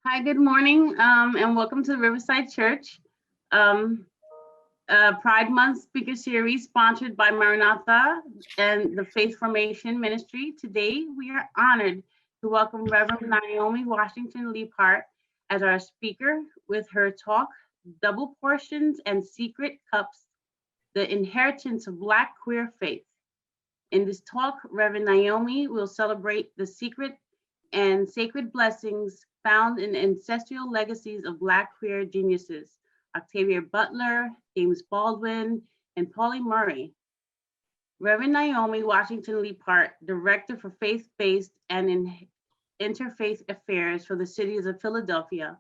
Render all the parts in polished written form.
Hi, good morning, and welcome to the Riverside Church Pride Month speaker series sponsored by Maranatha and the Faith Formation Ministry. Today, we are honored to welcome Reverend Naomi Washington-Leapheart as our speaker with her talk, Double Portions and Secret Cups, the Inheritance of Black Queer Faith. In this talk, Reverend Naomi will celebrate the secret and sacred blessings found in ancestral legacies of Black queer geniuses, Octavia Butler, James Baldwin, and Pauli Murray. Reverend Naomi Washington-Leapheart, Director for Faith-Based and Interfaith Affairs for the cities of Philadelphia.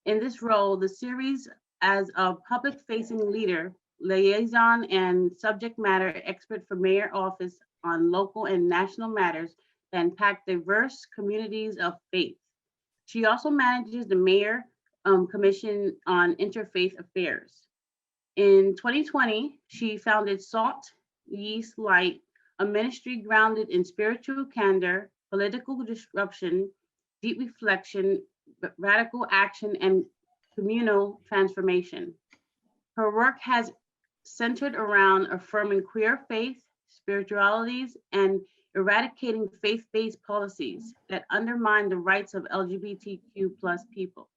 In this role, the series as a public-facing leader, liaison, and subject matter expert for mayor office on local and national matters that impact diverse communities of faith. She also manages the Mayor Commission on Interfaith Affairs. In 2020, she founded Salt, Yeast, Light, a ministry grounded in spiritual candor, political disruption, deep reflection, radical action, and communal transformation. Her work has centered around affirming queer faith, spiritualities, and eradicating faith-based policies that undermine the rights of LGBTQ+ people.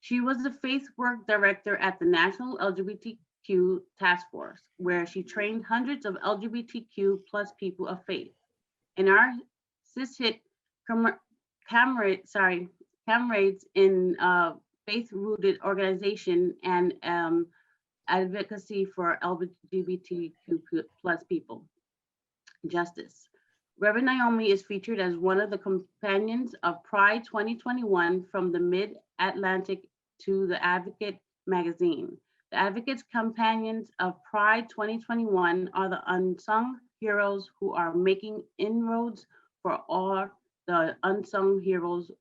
She was the Faith Work Director at the National LGBTQ Task Force, where she trained hundreds of LGBTQ+ people of faith. And our cis-hit comrades in faith-rooted organization and advocacy for LGBTQ+ people. Justice. Reverend Naomi is featured as one of the companions of Pride 2021 from the Mid-Atlantic to the Advocate magazine. The Advocate's companions of Pride 2021 are the unsung heroes who are making inroads for all the unsung heroes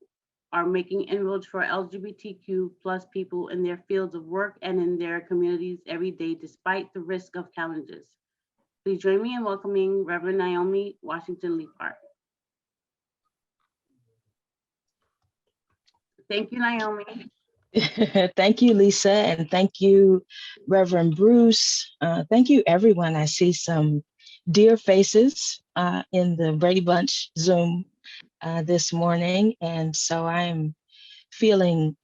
are making inroads for LGBTQ+ people in their fields of work and in their communities every day, despite the risk of challenges. Please join me in welcoming Reverend Naomi Washington-Leapheart. Thank you, Naomi. Thank you, Lisa, and thank you, Reverend Bruce. Thank you, everyone. I see some dear faces in the Brady Bunch Zoom this morning, and so I am feeling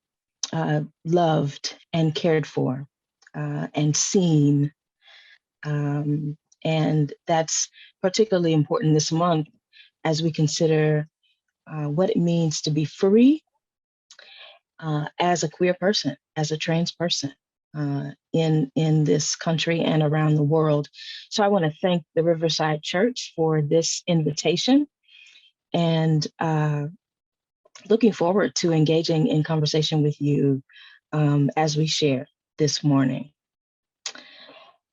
loved and cared for and seen. And that's particularly important this month as we consider what it means to be free as a queer person, as a trans person in this country and around the world. So I want to thank the Riverside Church for this invitation and looking forward to engaging in conversation with you as we share this morning.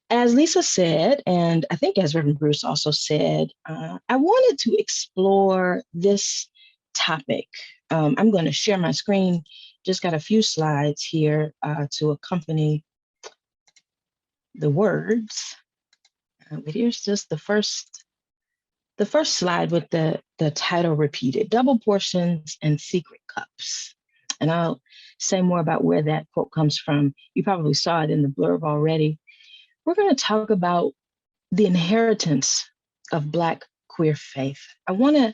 As Lisa said, and I think as Reverend Bruce also said, I wanted to explore this topic. I'm going to share my screen, just got a few slides here to accompany the words. But here's just the first slide with the title repeated, Double Portions and Secret Cups. And I'll say more about where that quote comes from. You probably saw it in the blurb already. We're going to talk about the inheritance of Black queer faith. I want to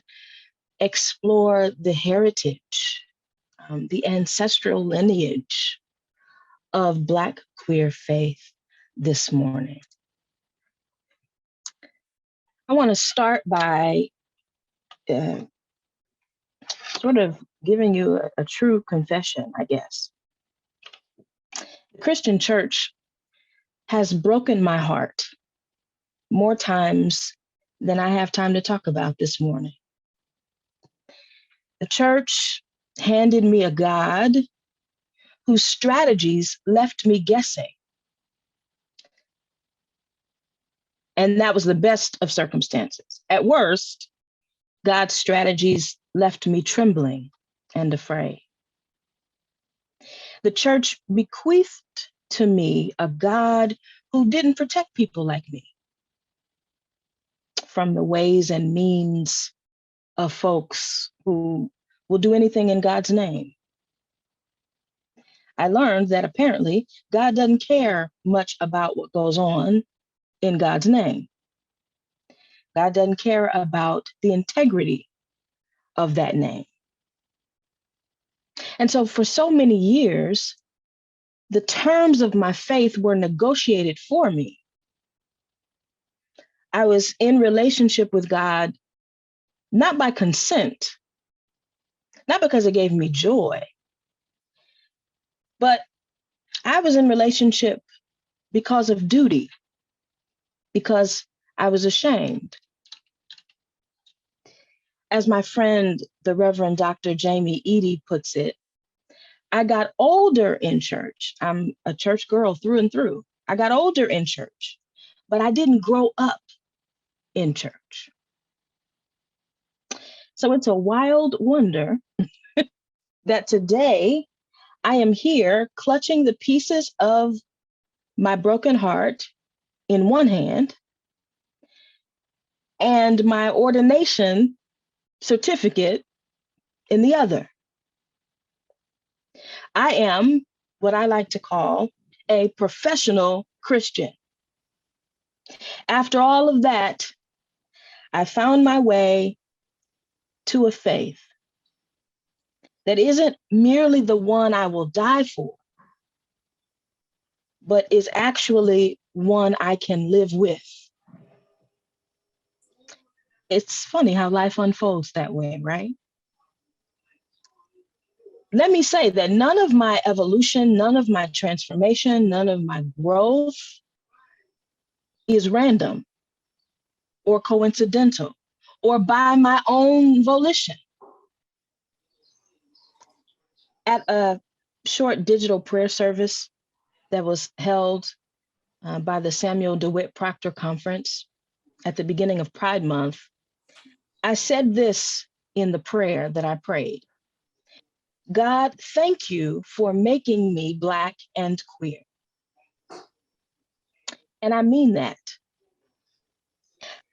explore the heritage, the ancestral lineage of Black queer faith this morning. I want to start by sort of giving you a true confession, I guess. The Christian church has broken my heart more times than I have time to talk about this morning. The church handed me a God whose strategies left me guessing. And that was the best of circumstances. At worst, God's strategies left me trembling and afraid. The church bequeathed to me a God who didn't protect people like me from the ways and means of folks who will do anything in God's name I learned that apparently God doesn't care much about what goes on in God's name. God doesn't care about the integrity of that name. And so for so many years, the terms of my faith were negotiated for me. I was in relationship with God, not by consent, not because it gave me joy, but I was in relationship because of duty, because I was ashamed. As my friend, the Reverend Dr. Jamie Eady puts it, I got older in church. I'm a church girl through and through. I got older in church, but I didn't grow up in church. So it's a wild wonder that today I am here clutching the pieces of my broken heart in one hand and my ordination certificate in the other. I am what I like to call a professional Christian. After all of that, I found my way to a faith that isn't merely the one I will die for, but is actually one I can live with. It's funny how life unfolds that way, right? Let me say that none of my evolution, none of my transformation, none of my growth is random or coincidental or by my own volition. At a short digital prayer service that was held by the Samuel DeWitt Proctor Conference at the beginning of Pride Month, I said this in the prayer that I prayed: God, thank you for making me Black and queer. And I mean that.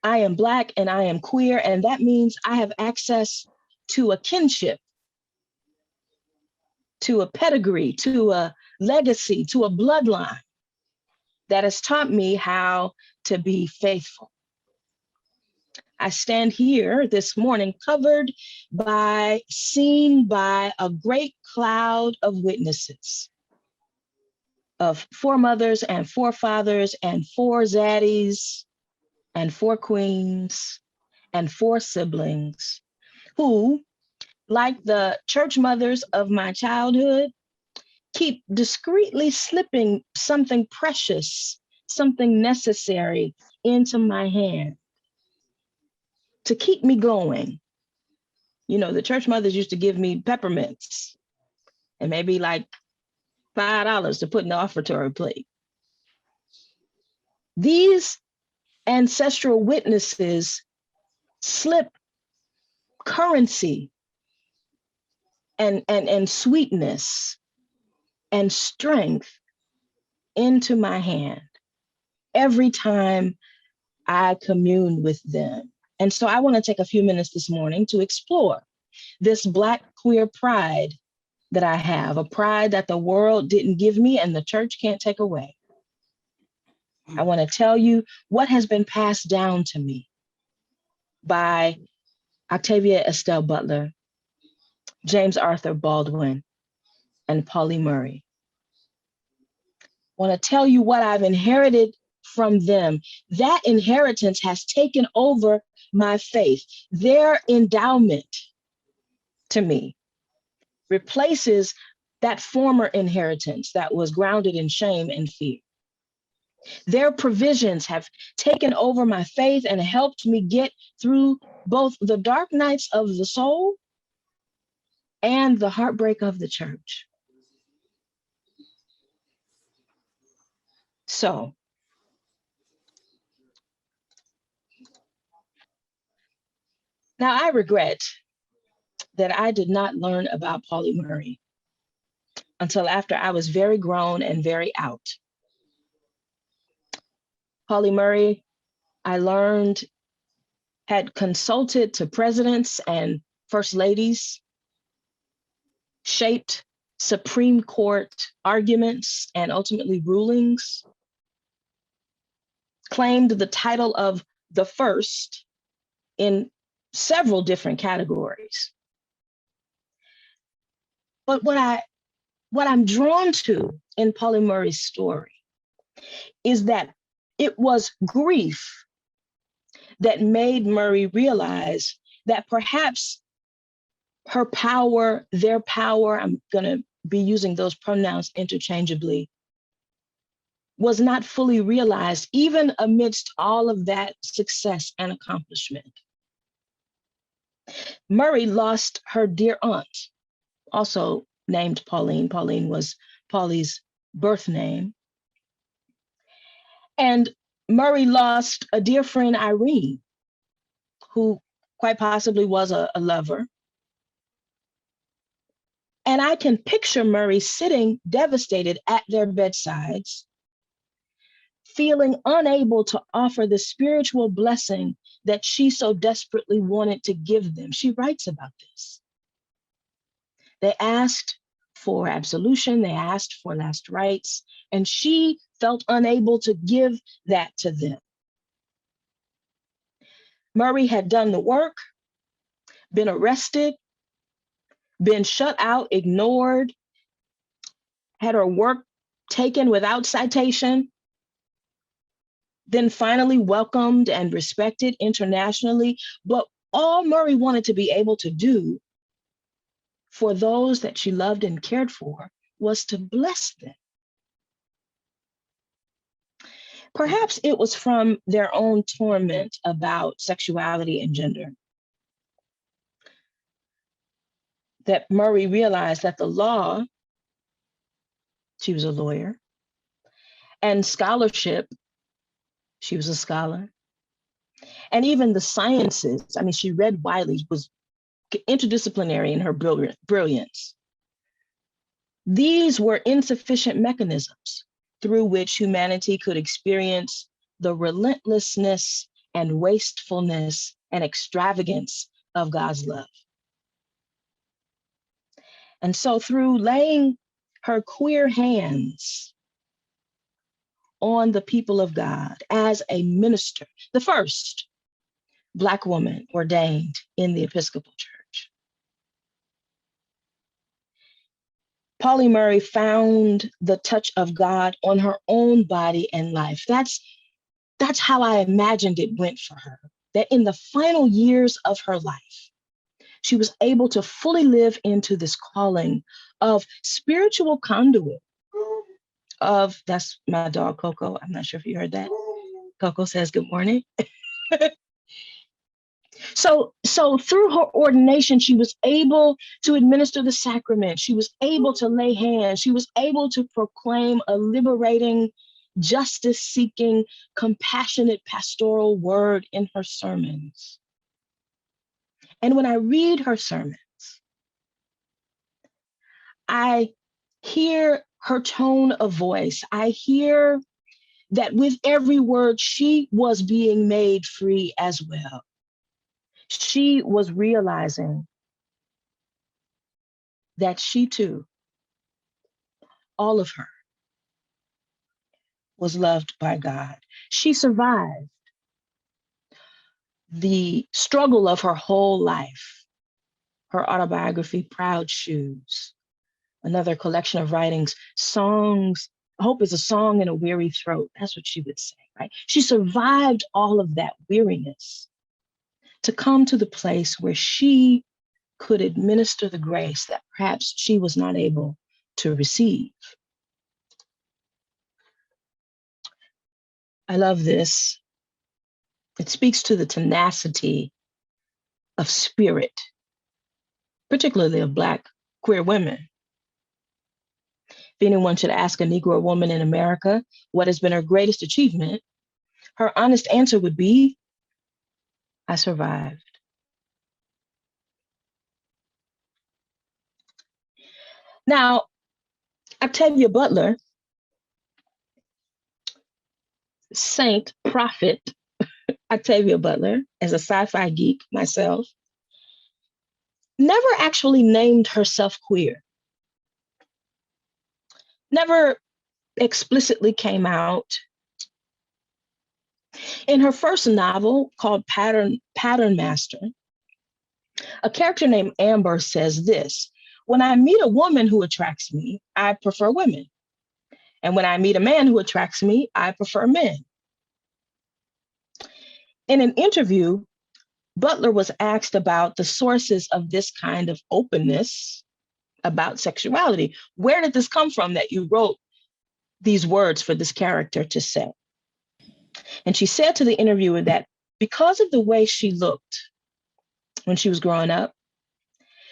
I am Black and I am queer, and that means I have access to a kinship, to a pedigree, to a legacy, to a bloodline that has taught me how to be faithful. I stand here this morning covered by, seen by a great cloud of witnesses, of foremothers and forefathers and four zaddies and four queens and four siblings who, like the church mothers of my childhood, keep discreetly slipping something precious, something necessary into my hand to keep me going. You know, the church mothers used to give me peppermints and maybe like $5 to put in the offertory plate. These ancestral witnesses slip currency and sweetness and strength into my hand every time I commune with them. And so I want to take a few minutes this morning to explore this Black queer pride that I have, a pride that the world didn't give me and the church can't take away. I want to tell you what has been passed down to me by Octavia Butler, James Arthur Baldwin, and Pauli Murray. I want to tell you what I've inherited from them. That inheritance has taken over my faith. Their endowment to me replaces that former inheritance that was grounded in shame and fear. Their provisions have taken over my faith and helped me get through both the dark nights of the soul and the heartbreak of the church. So, now I regret that I did not learn about Pauli Murray until after I was very grown and very out. Pauli Murray, I learned, had consulted to presidents and first ladies, shaped Supreme Court arguments and ultimately rulings, claimed the title of the first in several different categories. But what I'm drawn to in Pauli Murray's story is that it was grief that made Murray realize that perhaps her power, their power, I'm going to be using those pronouns interchangeably, was not fully realized, even amidst all of that success and accomplishment. Murray lost her dear aunt, also named Pauline. Pauline was Pauli's birth name. And Murray lost a dear friend, Irene, who quite possibly was a lover. And I can picture Murray sitting devastated at their bedsides, feeling unable to offer the spiritual blessing that she so desperately wanted to give them. She writes about this. They asked for absolution, they asked for last rites, and she felt unable to give that to them. Murray had done the work, been arrested, been shut out, ignored, had her work taken without citation, then finally welcomed and respected internationally. But all Murray wanted to be able to do for those that she loved and cared for was to bless them. Perhaps it was from their own torment about sexuality and gender that Murray realized that the law, she was a lawyer, and scholarship, she was a scholar, and even the sciences, I mean, she read widely, was interdisciplinary in her brilliance. These were insufficient mechanisms through which humanity could experience the relentlessness and wastefulness and extravagance of God's love. And so through laying her queer hands on the people of God as a minister, the first Black woman ordained in the Episcopal Church, Pauli Murray found the touch of God on her own body and life. That's how I imagined it went for her, that in the final years of her life, she was able to fully live into this calling of spiritual conduit of, that's my dog, Coco. I'm not sure if you heard that. Coco says good morning. So through her ordination, she was able to administer the sacrament. She was able to lay hands. She was able to proclaim a liberating, justice-seeking, compassionate pastoral word in her sermons. And when I read her sermons, I hear her tone of voice. I hear that with every word, she was being made free as well. She was realizing that she too, all of her, was loved by God. She survived the struggle of her whole life. Her autobiography, Proud Shoes, another collection of writings, songs. Hope is a song in a weary throat. That's what she would say, right? She survived all of that weariness to come to the place where she could administer the grace that perhaps she was not able to receive. I love this. It speaks to the tenacity of spirit, particularly of Black queer women. If anyone should ask a Negro woman in America what has been her greatest achievement, her honest answer would be, I survived. Now, Octavia Butler, saint, prophet, Octavia Butler, as a sci-fi geek myself, never actually named herself queer. never explicitly came out. In her first novel called Pattern Master, a character named Amber says this: when I meet a woman who attracts me, I prefer women. And when I meet a man who attracts me, I prefer men. In an interview, Butler was asked about the sources of this kind of openness about sexuality. Where did this come from that you wrote these words for this character to say? And she said to the interviewer that because of the way she looked when she was growing up,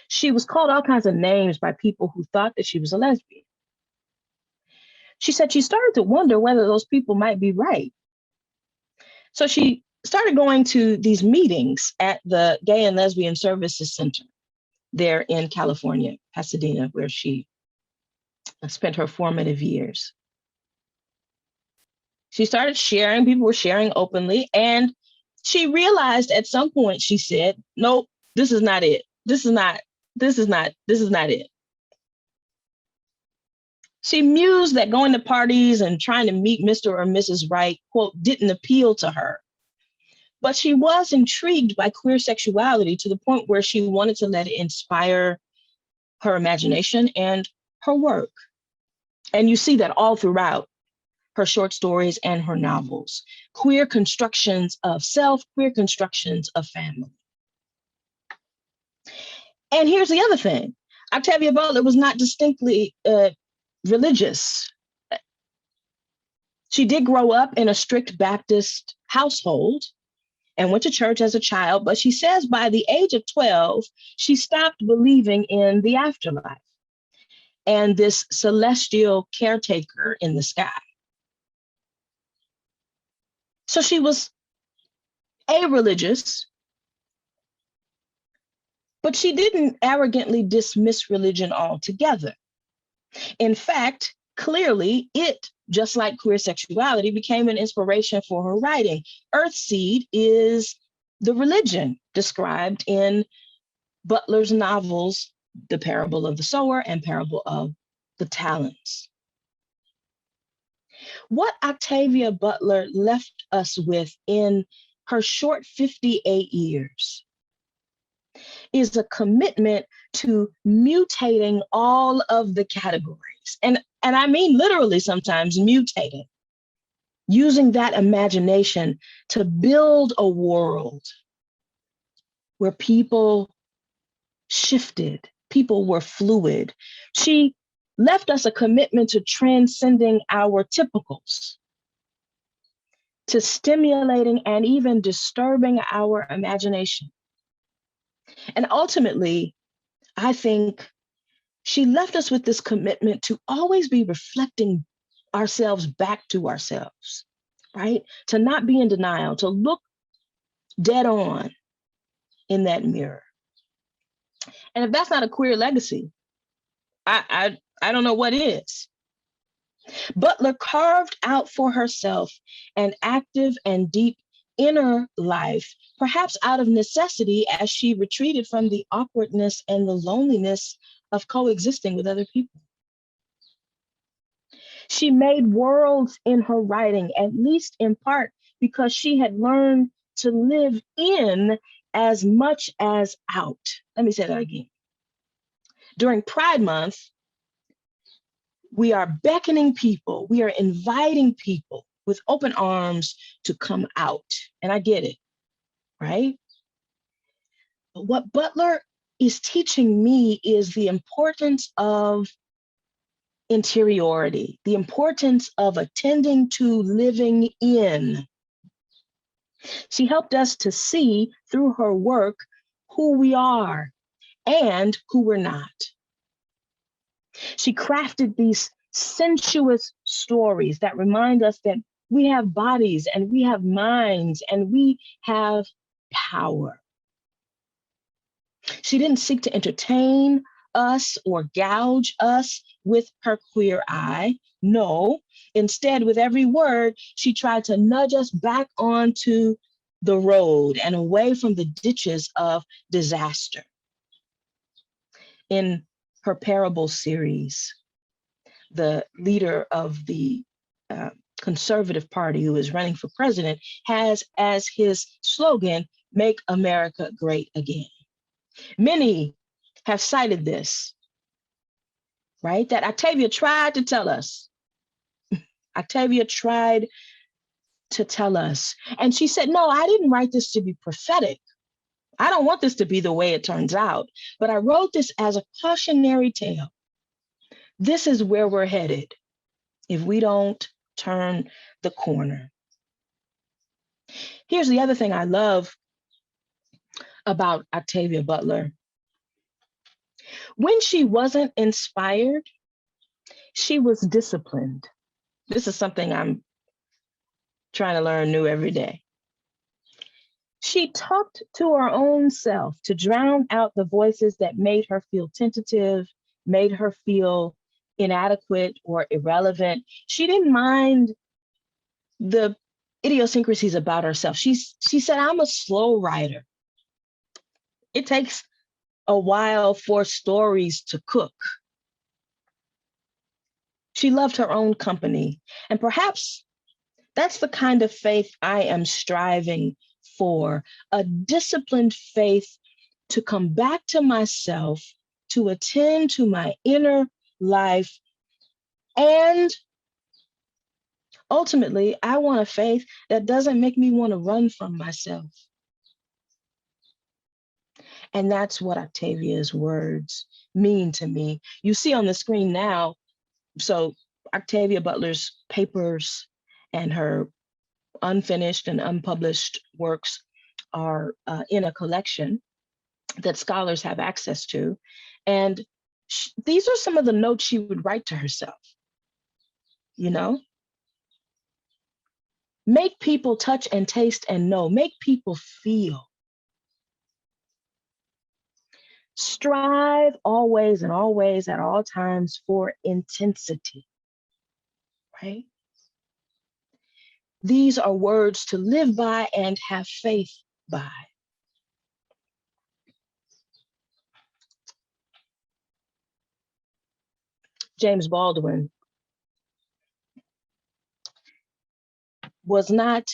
she was called all kinds of names by people who thought that she was a lesbian. She said she started to wonder whether those people might be right. So she started going to these meetings at the Gay and Lesbian Services Center there in California, Pasadena, where she spent her formative years. She started sharing, people were sharing openly, and she realized at some point, she said, nope, this is not it. This is not it. She mused that going to parties and trying to meet Mr. or Mrs. Right, quote, didn't appeal to her. But she was intrigued by queer sexuality to the point where she wanted to let it inspire her imagination and her work. And you see that all throughout her short stories and her novels. Queer constructions of self, queer constructions of family. And here's the other thing. Octavia Butler was not distinctly religious. She did grow up in a strict Baptist household and went to church as a child, but she says by the age of 12, she stopped believing in the afterlife and this celestial caretaker in the sky. So she was a-religious, but she didn't arrogantly dismiss religion altogether. In fact, clearly it, just like queer sexuality, became an inspiration for her writing. Earthseed is the religion described in Butler's novels, The Parable of the Sower and Parable of the Talents. What Octavia Butler left us with in her short 58 years is a commitment to mutating all of the categories. And I mean literally sometimes mutating, using that imagination to build a world where people shifted, people were fluid. She left us a commitment to transcending our typicals, to stimulating and even disturbing our imagination. And ultimately, I think she left us with this commitment to always be reflecting ourselves back to ourselves, right? To not be in denial, to look dead on in that mirror. And if that's not a queer legacy, I don't know what is. Butler carved out for herself an active and deep inner life, perhaps out of necessity as she retreated from the awkwardness and the loneliness of coexisting with other people. She made worlds in her writing, at least in part because she had learned to live in as much as out. Let me say that again. During Pride Month, we are beckoning people, we are inviting people with open arms to come out. And I get it, right? But what Butler is teaching me is the importance of interiority, the importance of attending to living in. She helped us to see through her work who we are and who we're not. She crafted these sensuous stories that remind us that we have bodies and we have minds and we have power. She didn't seek to entertain us or gouge us with her queer eye. No, instead, with every word, she tried to nudge us back onto the road and away from the ditches of disaster. In her parable series, the leader of the Conservative Party who is running for president, has as his slogan, "Make America Great Again." Many have cited this, right? That Octavia tried to tell us. Octavia tried to tell us. And she said, no, I didn't write this to be prophetic. I don't want this to be the way it turns out, but I wrote this as a cautionary tale. This is where we're headed if we don't turn the corner. Here's the other thing I love about Octavia Butler. When she wasn't inspired, she was disciplined. This is something I'm trying to learn new every day. She talked to her own self to drown out the voices that made her feel tentative, made her feel inadequate or irrelevant. She didn't mind the idiosyncrasies about herself. She said, I'm a slow writer. It takes a while for stories to cook. She loved her own company. And perhaps that's the kind of faith I am striving for, a disciplined faith to come back to myself, to attend to my inner life. And ultimately, I want a faith that doesn't make me want to run from myself. And that's what Octavia's words mean to me. You see on the screen now, so Octavia Butler's papers and her unfinished and unpublished works are in a collection that scholars have access to. And these are some of the notes she would write to herself, you know? Make people touch and taste and know, make people feel. Strive always and always at all times for intensity, right? These are words to live by and have faith by. James Baldwin was not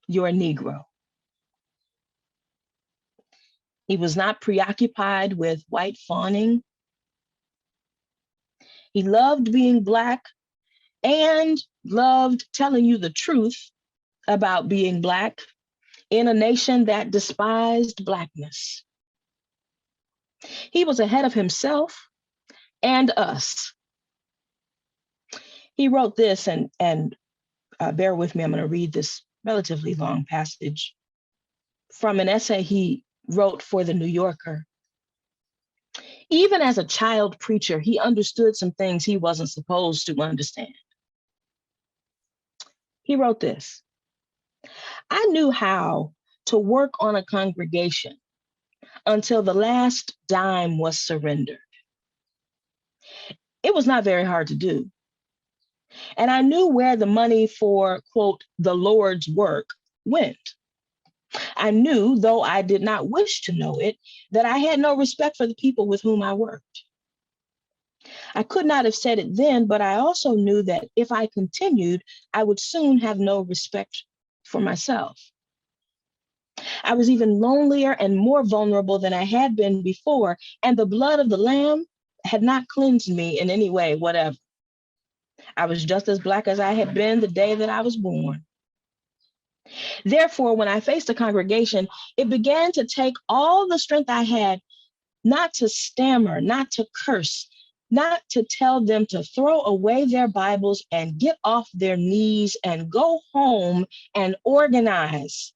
your Negro. He was not preoccupied with white fawning. He loved being Black and loved telling you the truth about being Black in a nation that despised Blackness. He was ahead of himself and us. He wrote this, and bear with me, I'm going to read this relatively long passage from an essay he wrote for The New Yorker. Even as a child preacher, he understood some things he wasn't supposed to understand. He wrote this: I knew how to work on a congregation until the last dime was surrendered. It was not very hard to do. And I knew where the money for, quote, the Lord's work went. I knew, though I did not wish to know it, that I had no respect for the people with whom I worked. I could not have said it then, but I also knew that if I continued, I would soon have no respect for myself. I was even lonelier and more vulnerable than I had been before, and the blood of the Lamb had not cleansed me in any way, whatever. I was just as Black as I had been the day that I was born. Therefore, when I faced a congregation, it began to take all the strength I had not to stammer, not to curse, not to tell them to throw away their Bibles and get off their knees and go home and organize,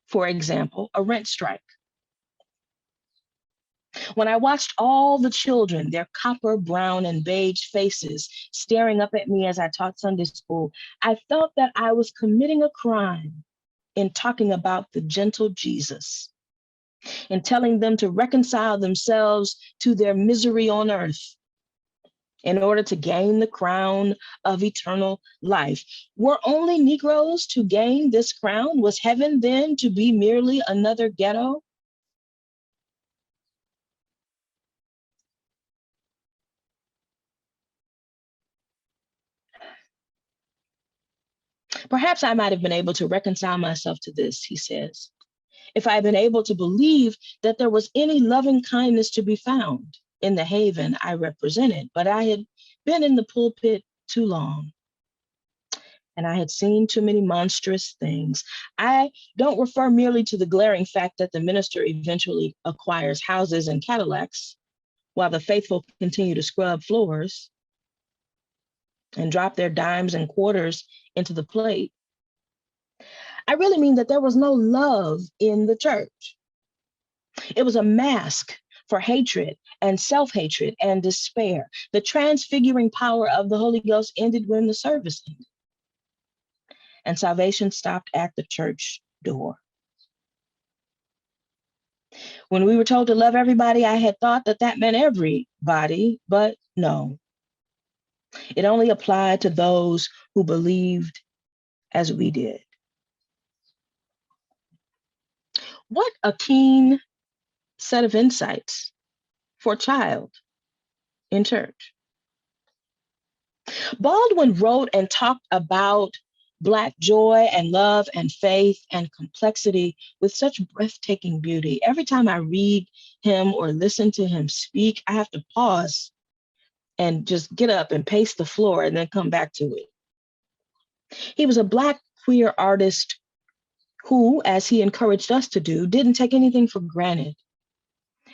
for example, a rent strike. When I watched all the children, their copper, brown, and beige faces staring up at me as I taught Sunday school, I felt that I was committing a crime in talking about the gentle Jesus, in telling them to reconcile themselves to their misery on earth in order to gain the crown of eternal life. Were only Negroes to gain this crown? Was heaven then to be merely another ghetto? Perhaps I might have been able to reconcile myself to this, he says, if I had been able to believe that there was any loving kindness to be found in the haven I represented, but I had been in the pulpit too long, and I had seen too many monstrous things. I don't refer merely to the glaring fact that the minister eventually acquires houses and Cadillacs, while the faithful continue to scrub floors and drop their dimes and quarters into the plate. I really mean that there was no love in the church. It was a mask for hatred and self-hatred and despair. The transfiguring power of the Holy Ghost ended when the service ended, and salvation stopped at the church door. When we were told to love everybody, I had thought that that meant everybody, but no. It only applied to those who believed as we did. What a keen set of insights for a child in church. Baldwin wrote and talked about Black joy and love and faith and complexity with such breathtaking beauty. Every time I read him or listen to him speak, I have to pause and just get up and pace the floor and then come back to it. He was a Black queer artist who, as he encouraged us to do, didn't take anything for granted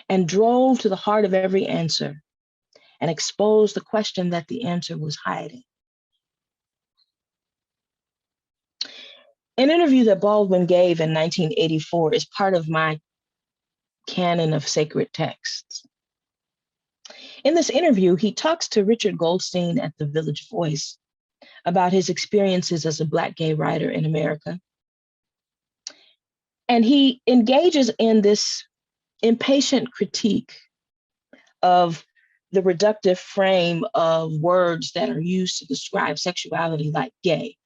and drove to the heart of every answer and exposed the question that the answer was hiding. An interview that Baldwin gave in 1984 is part of my canon of sacred texts. In this interview, he talks to Richard Goldstein at the Village Voice about his experiences as a Black gay writer in America. And he engages in this impatient critique of the reductive frame of words that are used to describe sexuality, like gay.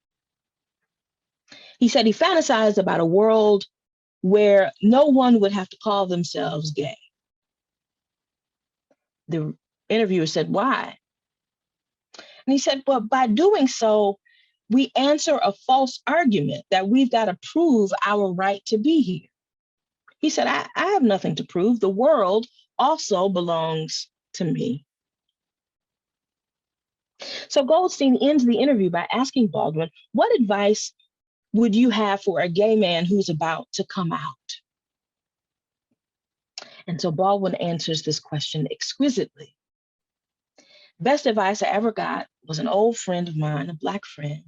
He said he fantasized about a world where no one would have to call themselves gay. The interviewer said, why? And he said, well, by doing so, we answer a false argument that we've got to prove our right to be here. He said, I have nothing to prove. The world also belongs to me. So Goldstein ends the interview by asking Baldwin, what advice would you have for a gay man who's about to come out? And so Baldwin answers this question exquisitely. Best advice I ever got was an old friend of mine, a Black friend,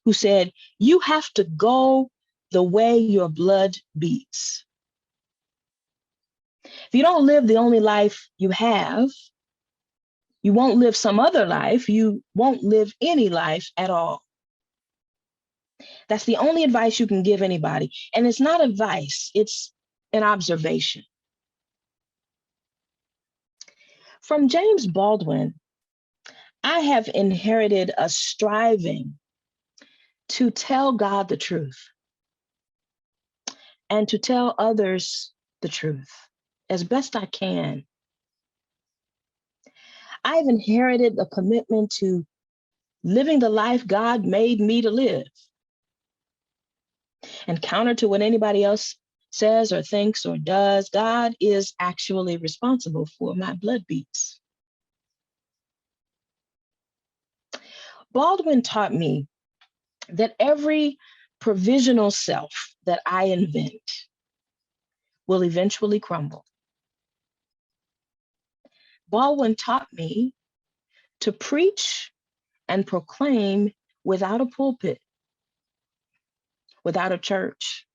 who said, you have to go the way your blood beats. If you don't live the only life you have, you won't live some other life, you won't live any life at all. That's the only advice you can give anybody. And it's not advice, it's an observation. From James Baldwin, I have inherited a striving to tell God the truth and to tell others the truth as best I can. I've inherited a commitment to living the life God made me to live. And counter to what anybody else says or thinks or does, God is actually responsible for my blood beats. Baldwin taught me that every provisional self that I invent will eventually crumble. Baldwin taught me to preach and proclaim without a pulpit, without a church,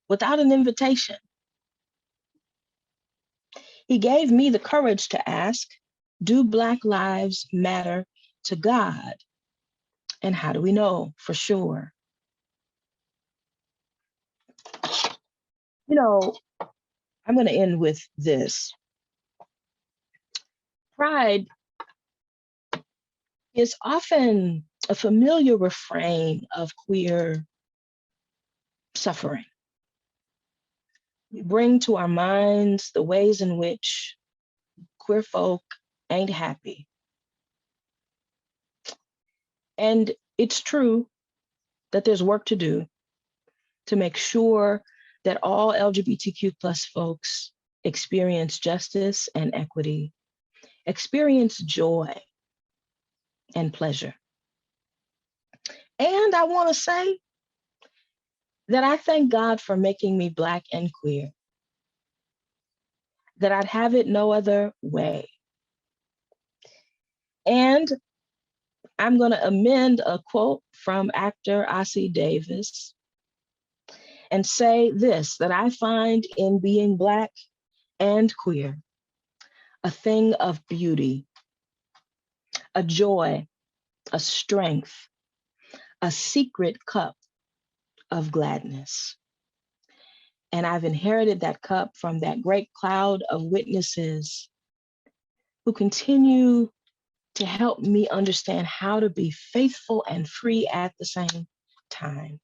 without an invitation. He gave me the courage to ask, do Black lives matter to God? And how do we know for sure? You know, I'm going to end with this. Pride is often a familiar refrain of queer suffering. We bring to our minds the ways in which queer folk ain't happy. And it's true, that there's work to do to make sure that all LGBTQ plus folks experience justice and equity, experience joy and pleasure. And I want to say that I thank God for making me Black and queer, that I'd have it no other way. And I'm going to amend a quote from actor Ossie Davis and say this, that I find in being Black and queer a thing of beauty, a joy, a strength, a secret cup of gladness. And I've inherited that cup from that great cloud of witnesses who continue to help me understand how to be faithful and free at the same time.